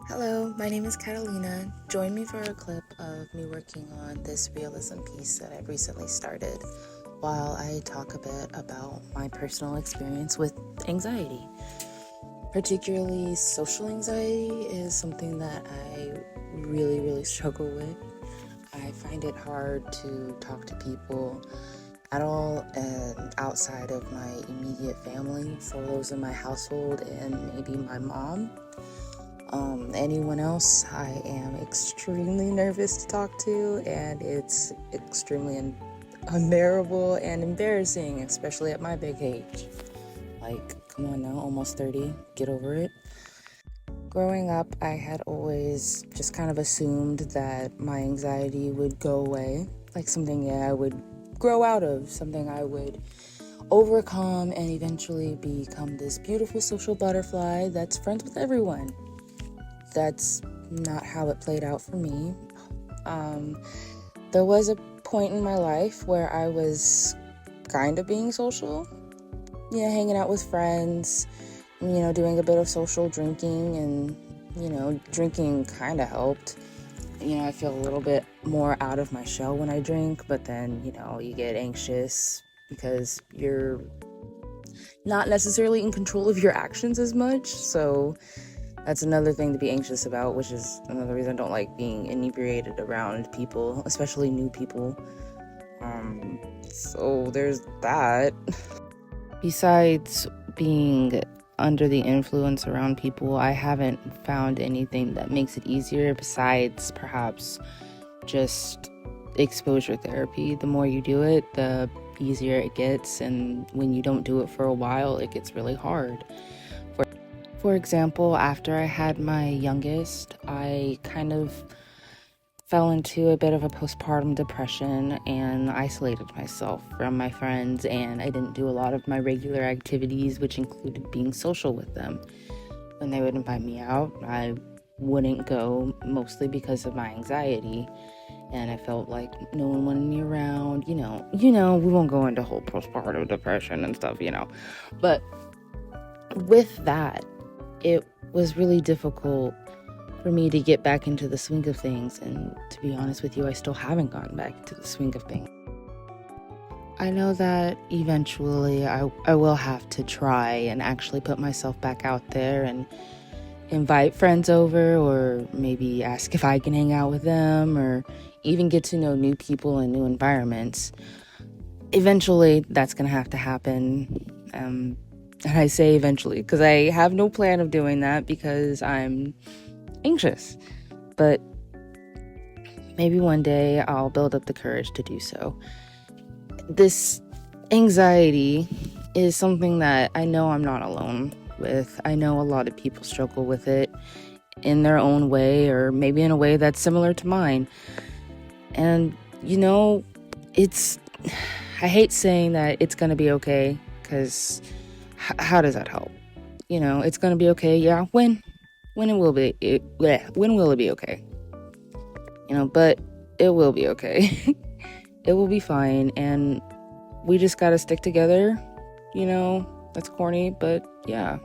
Hello, my name is Catalina. Join me for a clip of me working on this realism piece that I've recently started while I talk a bit about my personal experience with anxiety. Particularly social anxiety is something that I really struggle with. I find it hard to talk to people at all and outside of my immediate family, so those in my household and maybe my mom. Anyone else, I am extremely nervous to talk to, and it's extremely unbearable and embarrassing, especially at my big age. Like, come on now, almost 30, get over it. Growing up, I had always just kind of assumed that my anxiety would go away, like something I would grow out of, something I would overcome and eventually become this beautiful social butterfly that's friends with everyone. That's not how it played out for me. There was a point in my life where I was kind of being social, hanging out with friends, doing a bit of social drinking, and, drinking kind of helped. I feel a little bit more out of my shell when I drink, but then, you get anxious because you're not necessarily in control of your actions as much, so that's another thing to be anxious about, which is another reason I don't like being inebriated around people, especially new people. So there's that. Besides being under the influence around people, I haven't found anything that makes it easier besides perhaps just exposure therapy. The more you do it, the easier it gets, and when you don't do it for a while, it gets really hard. For example, after I had my youngest, I kind of fell into a bit of a postpartum depression and isolated myself from my friends, and I didn't do a lot of my regular activities, which included being social with them. When they would invite me out, I wouldn't go, mostly because of my anxiety, and I felt like no one wanted me around. We won't go into whole postpartum depression and stuff, but with that, it was really difficult for me to get back into the swing of things, and to be honest with you, I still haven't gotten back to the swing of things. I know that eventually I will have to try and actually put myself back out there and invite friends over, or maybe ask if I can hang out with them, or even get to know new people in new environments. Eventually, that's going to have to happen. And I say eventually because I have no plan of doing that because I'm anxious. But maybe one day I'll build up the courage to do so. This anxiety is something that I know I'm not alone with. I know a lot of people struggle with it in their own way, or maybe in a way that's similar to mine. And, I hate saying that it's going to be okay, because how does that help? It's going to be okay. Yeah. When will it be okay? But it will be okay. It will be fine. And we just got to stick together. That's corny, but yeah.